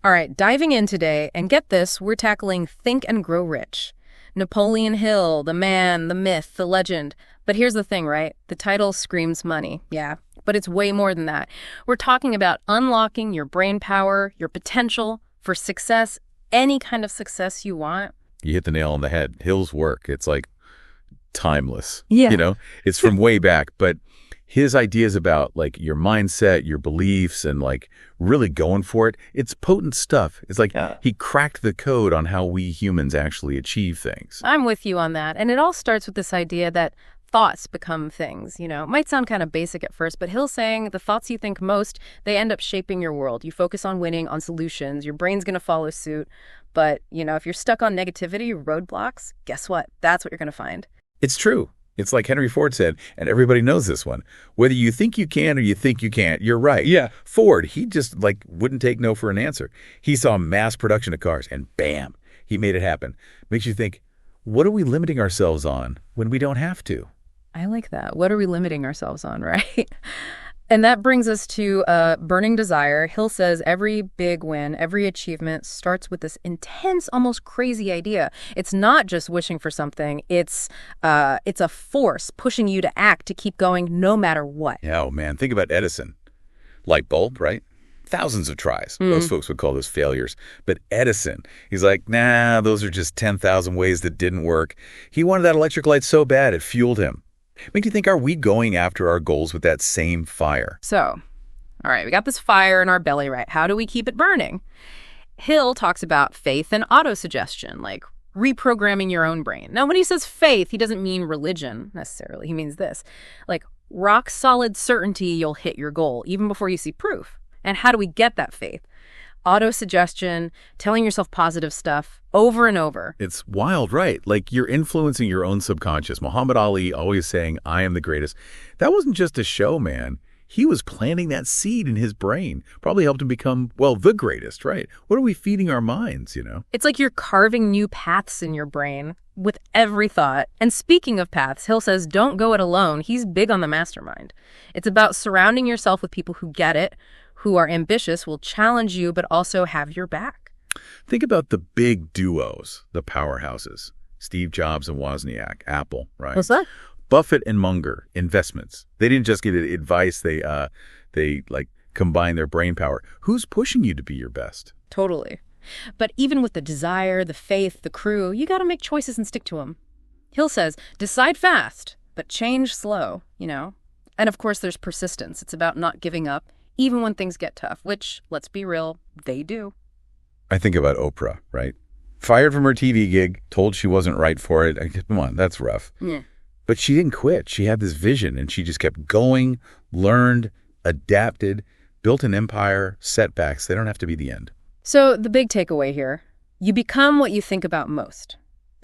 All right, diving in today, and get this, we're tackling Think and Grow Rich. Napoleon Hill, the man, the myth, the legend. But here's the thing, right? The title screams money, yeah, but it's way more than that. We're talking about unlocking your brain power, your potential for success, any kind of success you want. You hit the nail on the head. Hill's work, it's like timeless. Yeah. It's from way back, but his ideas about like your mindset, your beliefs, and like really going for it, it's potent stuff. It's like he cracked the code on how we humans actually achieve things. I'm with you on that. And it all starts with this idea that thoughts become things. It might sound kind of basic at first, but Hill's saying the thoughts you think most, they end up shaping your world. You focus on winning, on solutions, your brain's going to follow suit. But, if you're stuck on negativity, roadblocks, guess what? That's what you're going to find. It's true. It's like Henry Ford said, and everybody knows this one. Whether you think you can or you think you can't, you're right. Yeah. Ford, he just wouldn't take no for an answer. He saw mass production of cars and bam, he made it happen. Makes you think, what are we limiting ourselves on when we don't have to? I like that. What are we limiting ourselves on, right? And that brings us to burning desire. Hill says every big win, every achievement starts with this intense, almost crazy idea. It's not just wishing for something. It's a force pushing you to act, to keep going no matter what. Yeah, oh man, think about Edison. Light bulb, right? Thousands of tries. Most folks would call those failures. But Edison, he's like, nah, those are just 10,000 ways that didn't work. He wanted that electric light so bad it fueled him. Make you think, are we going after our goals with that same fire? So, all right, we got this fire in our belly, right? How do we keep it burning? Hill talks about faith and autosuggestion, like reprogramming your own brain. Now, when he says faith, he doesn't mean religion necessarily. He means this, like rock solid certainty you'll hit your goal, even before you see proof. And how do we get that faith? Autosuggestion, telling yourself positive stuff over and over. It's wild, right? Like you're influencing your own subconscious. Muhammad Ali always saying, I am the greatest. That wasn't just a show, man. He was planting that seed in his brain. Probably helped him become, the greatest, right? What are we feeding our minds, It's like you're carving new paths in your brain with every thought. And speaking of paths, Hill says don't go it alone. He's big on the mastermind. It's about surrounding yourself with people who get it, who are ambitious, will challenge you, but also have your back. Think about the big duos, the powerhouses. Steve Jobs and Wozniak, Apple, right? What's that? Buffett and Munger, investments. They didn't just give advice, they combine their brain power. Who's pushing you to be your best? Totally. But even with the desire, the faith, the crew, you got to make choices and stick to them. Hill says, decide fast, but change slow, And of course, there's persistence. It's about not giving up, even when things get tough, which, let's be real, they do. I think about Oprah, right? Fired from her TV gig, told she wasn't right for it. Come on, that's rough. Yeah. But she didn't quit. She had this vision, and she just kept going, learned, adapted, built an empire. Setbacks, they don't have to be the end. So the big takeaway here, you become what you think about most.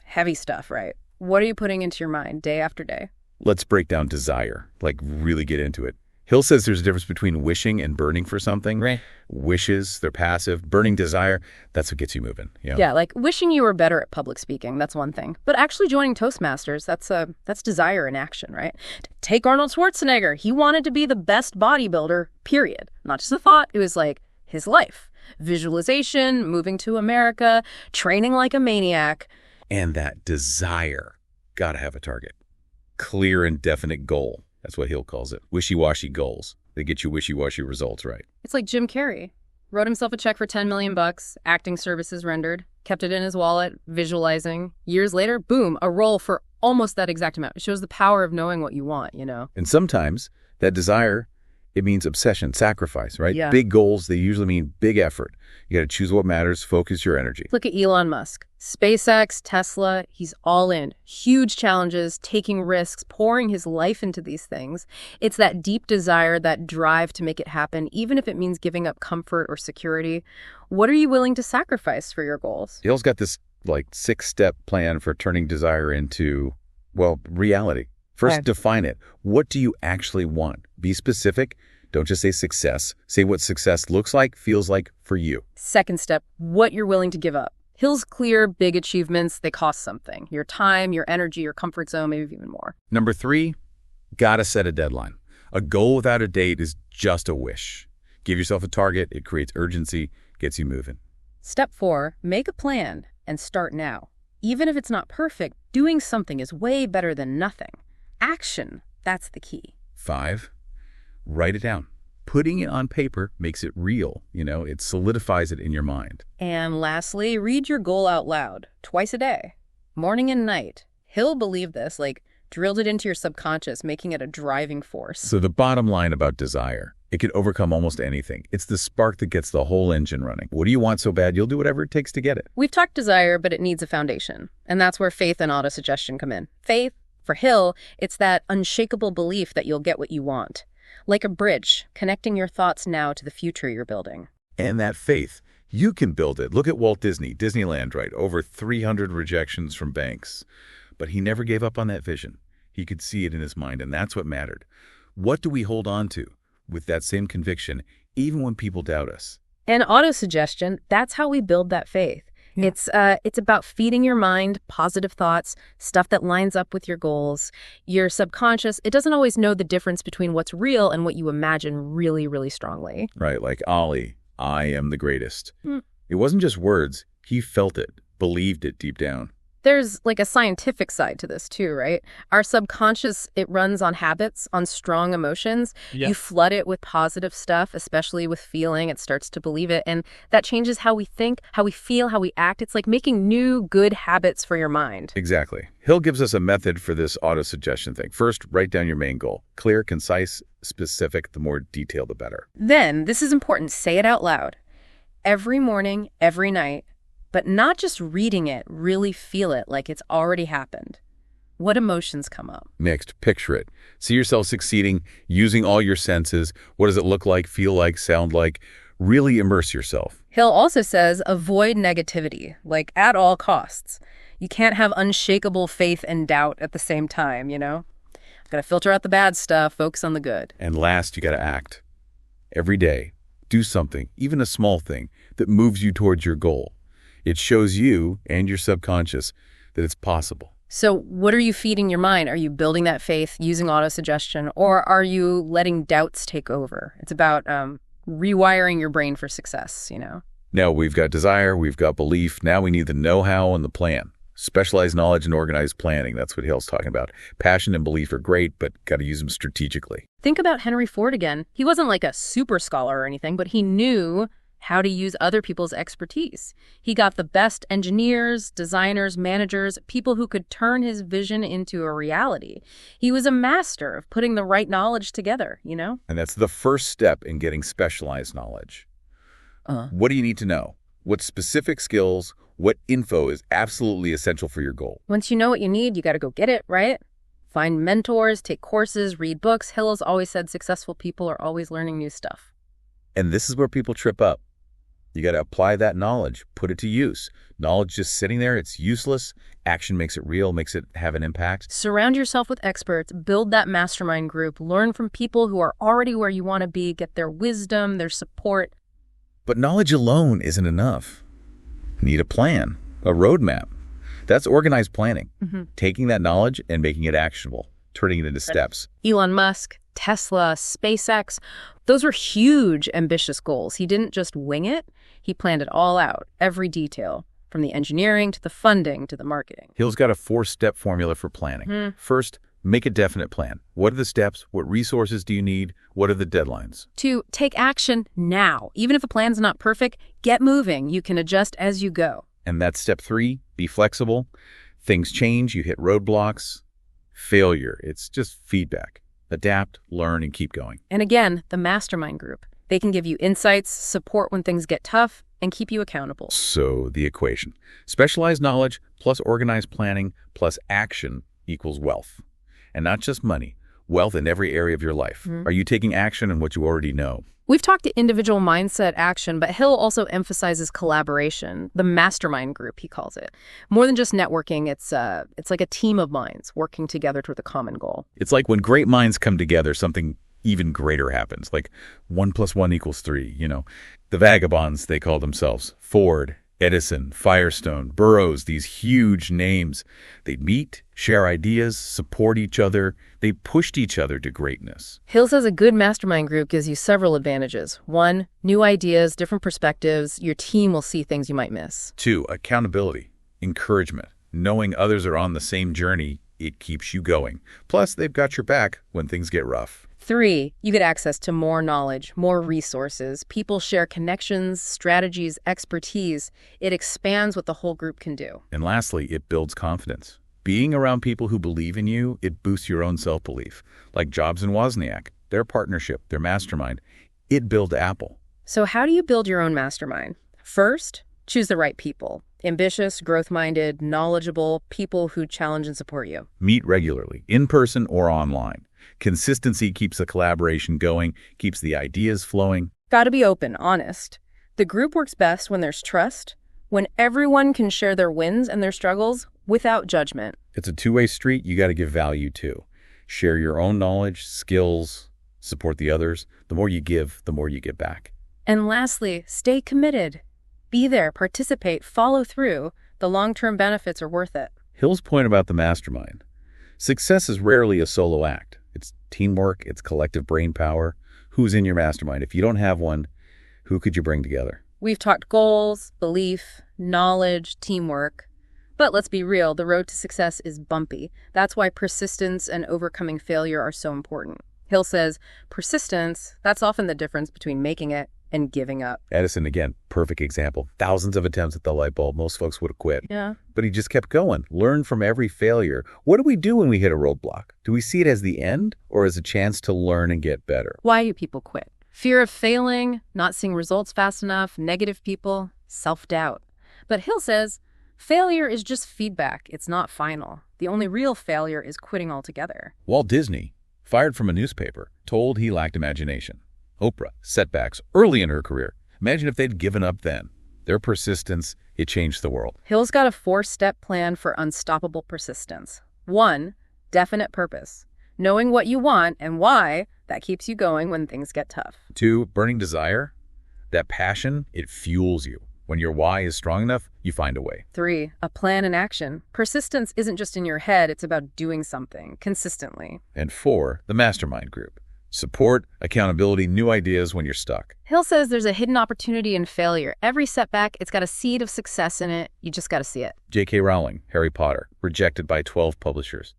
Heavy stuff, right? What are you putting into your mind day after day? Let's break down desire, really get into it. Hill says there's a difference between wishing and burning for something. Right. Wishes, they're passive. Burning desire, that's what gets you moving. Yeah, like wishing you were better at public speaking, that's one thing. But actually joining Toastmasters, that's desire in action, right? Take Arnold Schwarzenegger. He wanted to be the best bodybuilder, period. Not just a thought, it was like his life. Visualization, moving to America, training like a maniac. And that desire, gotta have a target. Clear and definite goal. That's what Hill calls it. Wishy-washy goals. They get you wishy-washy results, right? It's like Jim Carrey. Wrote himself a check for $10 million, acting services rendered, kept it in his wallet, visualizing. Years later, boom, a role for almost that exact amount. It shows the power of knowing what you want, And sometimes that desire, it means obsession, sacrifice, right? Yeah. Big goals, they usually mean big effort. You got to choose what matters, focus your energy. Look at Elon Musk. SpaceX, Tesla, he's all in. Huge challenges, taking risks, pouring his life into these things. It's that deep desire, that drive to make it happen, even if it means giving up comfort or security. What are you willing to sacrifice for your goals? Hill's got this 6-step plan for turning desire into, reality. First, Right. define it. What do you actually want? Be specific. Don't just say success. Say what success looks like, feels like for you. Second step, what you're willing to give up. Hill's clear, big achievements, they cost something. Your time, your energy, your comfort zone, maybe even more. Number 3, gotta set a deadline. A goal without a date is just a wish. Give yourself a target. It creates urgency, gets you moving. Step 4, make a plan and start now. Even if it's not perfect, doing something is way better than nothing. Action, that's the key. 5, write it down. Putting it on paper makes it real. It solidifies it in your mind. And lastly, read your goal out loud, twice a day, morning and night. Hill believed this, drilled it into your subconscious, making it a driving force. So the bottom line about desire, it can overcome almost anything. It's the spark that gets the whole engine running. What do you want so bad, you'll do whatever it takes to get it. We've talked desire, but it needs a foundation. And that's where faith and autosuggestion come in. Faith, for Hill, it's that unshakable belief that you'll get what you want. Like a bridge, connecting your thoughts now to the future you're building. And that faith, you can build it. Look at Walt Disney, Disneyland, right? Over 300 rejections from banks. But he never gave up on that vision. He could see it in his mind, and that's what mattered. What do we hold on to with that same conviction, even when people doubt us? And autosuggestion, that's how we build that faith. Yeah. It's about feeding your mind positive thoughts, stuff that lines up with your goals. Your subconscious, it doesn't always know the difference between what's real and what you imagine really, really strongly. Right, like Ali, I am the greatest. It wasn't just words. He felt it, believed it deep down. There's a scientific side to this too, right? Our subconscious, it runs on habits, on strong emotions. Yeah. You flood it with positive stuff, especially with feeling. It starts to believe it. And that changes how we think, how we feel, how we act. It's like making new good habits for your mind. Exactly. Hill gives us a method for this autosuggestion thing. First, write down your main goal. Clear, concise, specific. The more detailed, the better. Then, this is important, say it out loud. Every morning, every night. But not just reading it, really feel it like it's already happened. What emotions come up? Next, picture it. See yourself succeeding, using all your senses. What does it look like, feel like, sound like? Really immerse yourself. Hill also says avoid negativity, at all costs. You can't have unshakable faith and doubt at the same time, Got to filter out the bad stuff, focus on the good. And last, you got to act. Every day, do something, even a small thing, that moves you towards your goal. It shows you and your subconscious that it's possible. So what are you feeding your mind? Are you building that faith using autosuggestion, or are you letting doubts take over? It's about rewiring your brain for success, Now we've got desire, we've got belief. Now we need the know-how and the plan. Specialized knowledge and organized planning. That's what Hill's talking about. Passion and belief are great, but got to use them strategically. Think about Henry Ford again. He wasn't like a super scholar or anything, but he knew how to use other people's expertise. He got the best engineers, designers, managers, people who could turn his vision into a reality. He was a master of putting the right knowledge together, And that's the first step in getting specialized knowledge. What do you need to know? What specific skills, what info is absolutely essential for your goal? Once you know what you need, you got to go get it, right? Find mentors, take courses, read books. Hill has always said successful people are always learning new stuff. And this is where people trip up. You got to apply that knowledge, put it to use. Knowledge just sitting there, it's useless. Action makes it real, makes it have an impact. Surround yourself with experts, build that mastermind group, learn from people who are already where you want to be, get their wisdom, their support. But knowledge alone isn't enough. You need a plan, a roadmap. That's organized planning. Taking that knowledge and making it actionable, turning it into steps. Elon Musk, Tesla, SpaceX, those were huge, ambitious goals. He didn't just wing it. He planned it all out, every detail, from the engineering to the funding to the marketing. Hill's got a 4-step formula for planning. First, make a definite plan. What are the steps? What resources do you need? What are the deadlines? 2, take action now. Even if a plan's not perfect, get moving. You can adjust as you go. And that's step 3, be flexible. Things change, you hit roadblocks. Failure, it's just feedback. Adapt, learn, and keep going. And again, the mastermind group. They can give you insights, support when things get tough, and keep you accountable. So the equation. Specialized knowledge plus organized planning plus action equals wealth. And not just money, wealth in every area of your life. Are you taking action on what you already know? We've talked to individual mindset action, but Hill also emphasizes collaboration, the mastermind group, he calls it. More than just networking, it's like a team of minds working together toward a common goal. It's like when great minds come together, something even greater happens, like 1 + 1 = 3, The vagabonds, they call themselves. Ford, Edison, Firestone, Burroughs, these huge names. They'd meet, share ideas, support each other. They pushed each other to greatness. Hill says a good mastermind group gives you several advantages. 1, new ideas, different perspectives. Your team will see things you might miss. 2, accountability, encouragement. Knowing others are on the same journey, it keeps you going. Plus, they've got your back when things get rough. 3, you get access to more knowledge, more resources. People share connections, strategies, expertise. It expands what the whole group can do. And lastly, it builds confidence. Being around people who believe in you, it boosts your own self-belief. Like Jobs and Wozniak, their partnership, their mastermind, it built Apple. So how do you build your own mastermind? First, choose the right people. Ambitious, growth-minded, knowledgeable, people who challenge and support you. Meet regularly, in person or online. Consistency keeps the collaboration going, keeps the ideas flowing. Got to be open, honest. The group works best when there's trust, when everyone can share their wins and their struggles without judgment. It's a two-way street. You got to give value too. Share your own knowledge, skills, support the others. The more you give, the more you get back. And lastly, stay committed. Be there, participate, follow through. The long-term benefits are worth it. Hill's point about the mastermind. Success is rarely a solo act. It's teamwork, it's collective brain power. Who's in your mastermind? If you don't have one, who could you bring together? We've talked goals, belief, knowledge, teamwork. But let's be real, the road to success is bumpy. That's why persistence and overcoming failure are so important. Hill says, persistence, that's often the difference between making it and giving up. Edison, again, perfect example. Thousands of attempts at the light bulb. Most folks would have quit. Yeah. But he just kept going. Learn from every failure. What do we do when we hit a roadblock? Do we see it as the end or as a chance to learn and get better? Why do people quit? Fear of failing, not seeing results fast enough, negative people, self-doubt. But Hill says, failure is just feedback. It's not final. The only real failure is quitting altogether. Walt Disney, fired from a newspaper, told he lacked imagination. Oprah, setbacks early in her career. Imagine if they'd given up then. Their persistence, it changed the world. Hill's got a 4-step plan for unstoppable persistence. 1, definite purpose. Knowing what you want and why, that keeps you going when things get tough. 2, burning desire. That passion, it fuels you. When your why is strong enough, you find a way. 3, a plan and action. Persistence isn't just in your head, it's about doing something consistently. And 4, the mastermind group. Support, accountability, new ideas when you're stuck. Hill says there's a hidden opportunity in failure. Every setback, it's got a seed of success in it. You just got to see it. J.K. Rowling, Harry Potter, rejected by 12 publishers.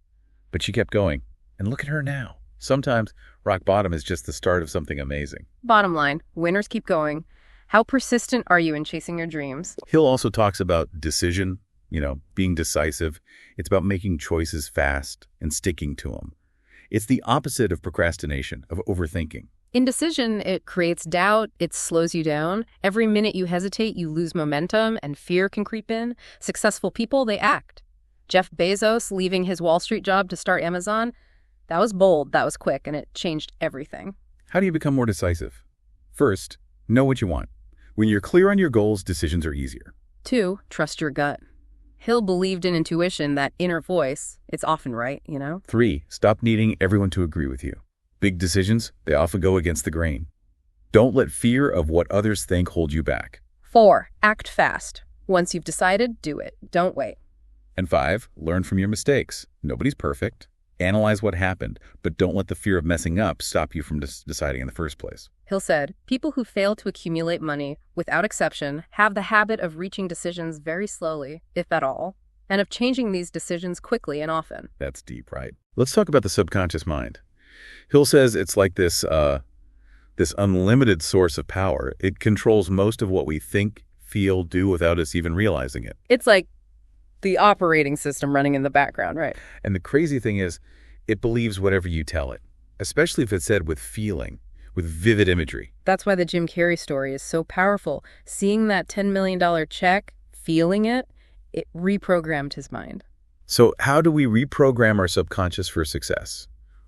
But she kept going. And look at her now. Sometimes rock bottom is just the start of something amazing. Bottom line, winners keep going. How persistent are you in chasing your dreams? Hill also talks about decision, being decisive. It's about making choices fast and sticking to them. It's the opposite of procrastination, of overthinking. Indecision, it creates doubt, it slows you down. Every minute you hesitate, you lose momentum, and fear can creep in. Successful people, they act. Jeff Bezos leaving his Wall Street job to start Amazon, that was bold, that was quick, and it changed everything. How do you become more decisive? First, know what you want. When you're clear on your goals, decisions are easier. 2, trust your gut. Hill believed in intuition, that inner voice. It's often right, 3, stop needing everyone to agree with you. Big decisions, they often go against the grain. Don't let fear of what others think hold you back. 4, act fast. Once you've decided, do it. Don't wait. And 5, learn from your mistakes. Nobody's perfect. Analyze what happened, but don't let the fear of messing up stop you from deciding in the first place. Hill said, people who fail to accumulate money, without exception, have the habit of reaching decisions very slowly, if at all, and of changing these decisions quickly and often. That's deep, right? Let's talk about the subconscious mind. Hill says it's like this unlimited source of power. It controls most of what we think, feel, do without us even realizing it. It's like the operating system running in the background, right? And the crazy thing is, it believes whatever you tell it, especially if it's said with feeling, with vivid imagery. That's why the Jim Carrey story is so powerful. Seeing that $10 million check, feeling it reprogrammed his mind. So how do we reprogram our subconscious for success?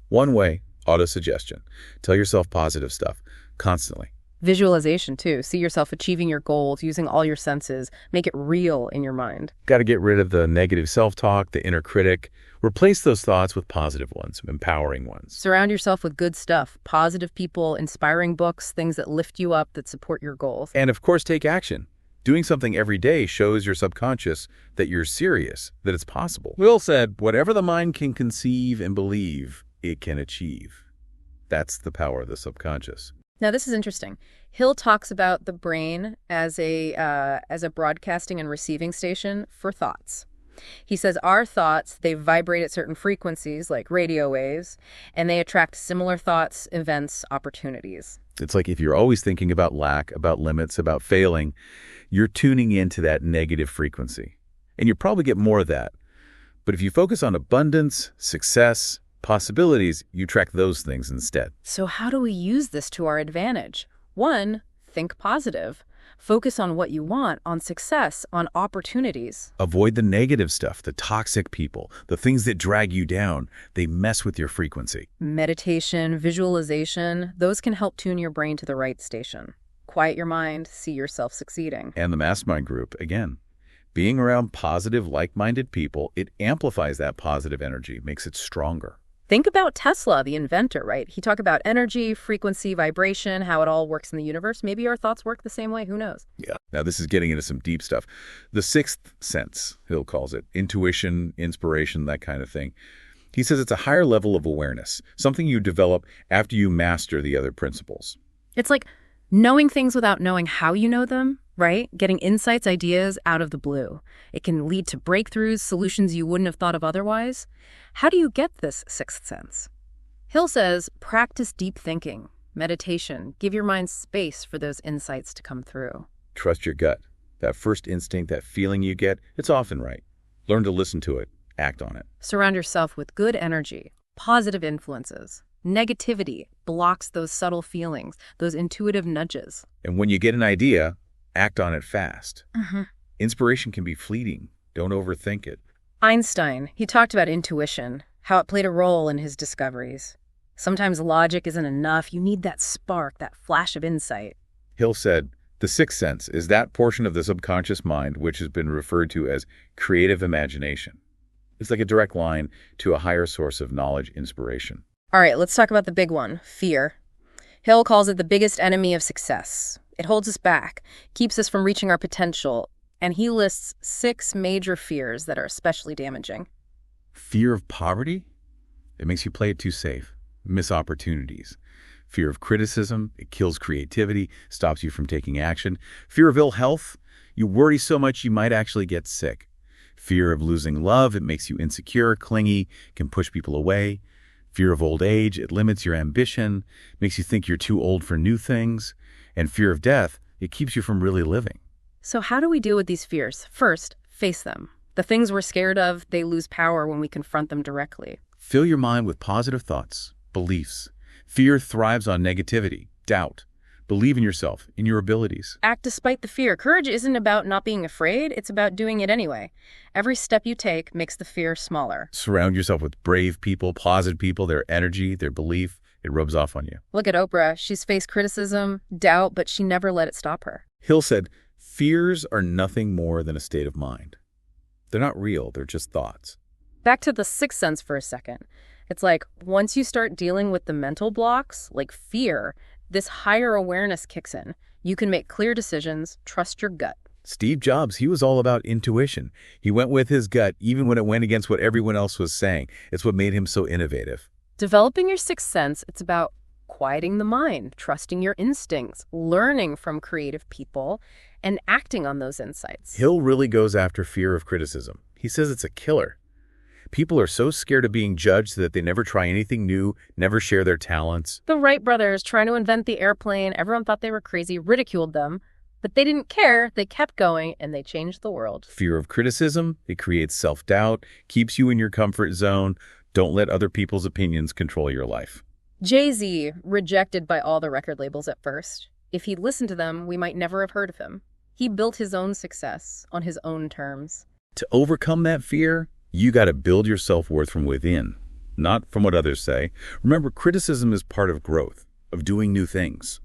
One way, autosuggestion. Tell yourself positive stuff constantly. Visualization, too. See yourself achieving your goals, using all your senses. Make it real in your mind. Got to get rid of the negative self-talk, the inner critic. Replace those thoughts with positive ones, empowering ones. Surround yourself with good stuff, positive people, inspiring books, things that lift you up, that support your goals. And of course, take action. Doing something every day shows your subconscious that you're serious, that it's possible. Will said, whatever the mind can conceive and believe, it can achieve. That's the power of the subconscious. Now, this is interesting. Hill talks about the brain as a broadcasting and receiving station for thoughts. He says our thoughts, they vibrate at certain frequencies, like radio waves, and they attract similar thoughts, events, opportunities. It's like if you're always thinking about lack, about limits, about failing, you're tuning into that negative frequency. And you probably get more of that. But if you focus on abundance, success, possibilities, you track those things instead. So how do we use this to our advantage? 1, think positive. Focus on what you want, on success, on opportunities. Avoid the negative stuff, the toxic people, the things that drag you down. They mess with your frequency. Meditation, visualization, those can help tune your brain to the right station. Quiet your mind, see yourself succeeding. And the mastermind group, again. Being around positive, like-minded people, it amplifies that positive energy, makes it stronger. Think about Tesla, the inventor, right? He talked about energy, frequency, vibration, how it all works in the universe. Maybe our thoughts work the same way. Who knows? Yeah. Now, this is getting into some deep stuff. The sixth sense, Hill calls it, intuition, inspiration, that kind of thing. He says it's a higher level of awareness, something you develop after you master the other principles. It's like knowing things without knowing how you know them, right? Getting insights, ideas out of the blue. It can lead to breakthroughs, solutions you wouldn't have thought of otherwise. How do you get this sixth sense? Hill says, practice deep thinking, meditation, give your mind space for those insights to come through. Trust your gut. That first instinct, that feeling you get, it's often right. Learn to listen to it, act on it. Surround yourself with good energy, positive influences. Negativity blocks those subtle feelings, those intuitive nudges. And when you get an idea, act on it fast. Inspiration can be fleeting. Don't overthink it. Einstein, he talked about intuition, how it played a role in his discoveries. Sometimes logic isn't enough. You need that spark, that flash of insight. Hill said, the sixth sense is that portion of the subconscious mind which has been referred to as creative imagination. It's like a direct line to a higher source of knowledge, inspiration. All right, let's talk about the big one, fear. Hill calls it the biggest enemy of success. It holds us back, keeps us from reaching our potential, and he lists 6 major fears that are especially damaging. Fear of poverty? It makes you play it too safe. Miss opportunities. Fear of criticism? It kills creativity, stops you from taking action. Fear of ill health? You worry so much you might actually get sick. Fear of losing love? It makes you insecure, clingy, can push people away. Fear of old age? It limits your ambition, makes you think you're too old for new things. And fear of death? It keeps you from really living. So how do we deal with these fears? First, face them. The things we're scared of, they lose power when we confront them directly. Fill your mind with positive thoughts, beliefs. Fear thrives on negativity, doubt. Believe in yourself, in your abilities. Act despite the fear. Courage isn't about not being afraid, it's about doing it anyway. Every step you take makes the fear smaller. Surround yourself with brave people, positive people, their energy, their belief. It rubs off on you. Look at Oprah. She's faced criticism, doubt, but she never let it stop her. Hill said, fears are nothing more than a state of mind. They're not real, they're just thoughts. Back to the sixth sense for a second. It's like once you start dealing with the mental blocks, like fear, this higher awareness kicks in. You can make clear decisions, trust your gut. Steve Jobs, he was all about intuition. He went with his gut even when it went against what everyone else was saying. It's what made him so innovative. Developing your sixth sense, it's about quieting the mind, trusting your instincts, learning from creative people, and acting on those insights. Hill really goes after fear of criticism. He says it's a killer. People are so scared of being judged that they never try anything new, never share their talents. The Wright brothers, trying to invent the airplane, everyone thought they were crazy, ridiculed them, but they didn't care. They kept going, and they changed the world. Fear of criticism, it creates self-doubt, keeps you in your comfort zone. Don't let other people's opinions control your life. Jay-Z, rejected by all the record labels at first. If he'd listened to them, we might never have heard of him. He built his own success on his own terms. To overcome that fear, you got to build your self-worth from within, not from what others say. Remember, criticism is part of growth, of doing new things.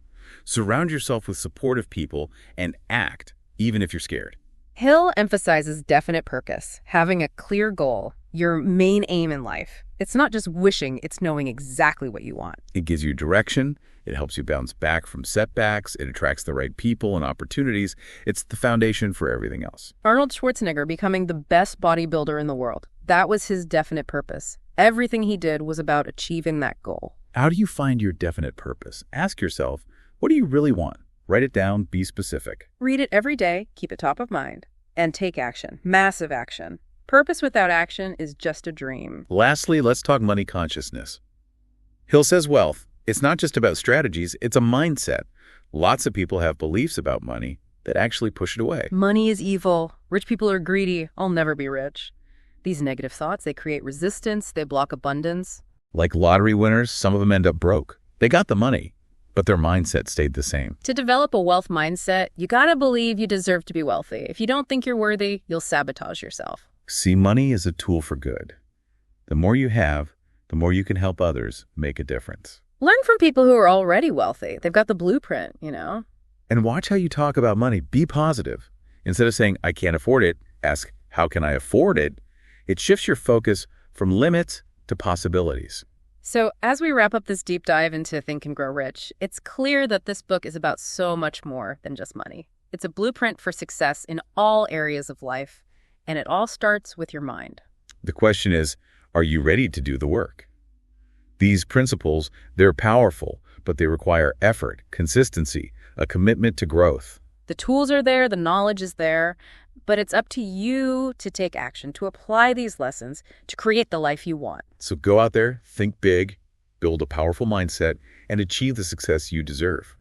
Surround yourself with supportive people and act, even if you're scared. Hill emphasizes definite purpose, having a clear goal, your main aim in life. It's not just wishing, it's knowing exactly what you want. It gives you direction. It helps you bounce back from setbacks. It attracts the right people and opportunities. It's the foundation for everything else. Arnold Schwarzenegger becoming the best bodybuilder in the world. That was his definite purpose. Everything he did was about achieving that goal. How do you find your definite purpose? Ask yourself, what do you really want? Write it down, be specific. Read it every day, keep it top of mind, and take action. Massive action. Purpose without action is just a dream. Lastly, let's talk money consciousness. Hill says wealth, it's not just about strategies, it's a mindset. Lots of people have beliefs about money that actually push it away. Money is evil. Rich people are greedy. I'll never be rich. These negative thoughts, they create resistance, they block abundance. Like lottery winners, some of them end up broke. They got the money, but their mindset stayed the same. To develop a wealth mindset, you gotta believe you deserve to be wealthy. If you don't think you're worthy, you'll sabotage yourself. See money as a tool for good. The more you have, the more you can help others make a difference. Learn from people who are already wealthy. They've got the blueprint, you know? And watch how you talk about money. Be positive. Instead of saying, I can't afford it, ask, how can I afford it? It shifts your focus from limits to possibilities. So as we wrap up this deep dive into Think and Grow Rich, it's clear that this book is about so much more than just money. It's a blueprint for success in all areas of life, and it all starts with your mind. The question is, are you ready to do the work? These principles, they're powerful, but they require effort, consistency, a commitment to growth. The tools are there, the knowledge is there, but it's up to you to take action, to apply these lessons, to create the life you want. So go out there, think big, build a powerful mindset, and achieve the success you deserve.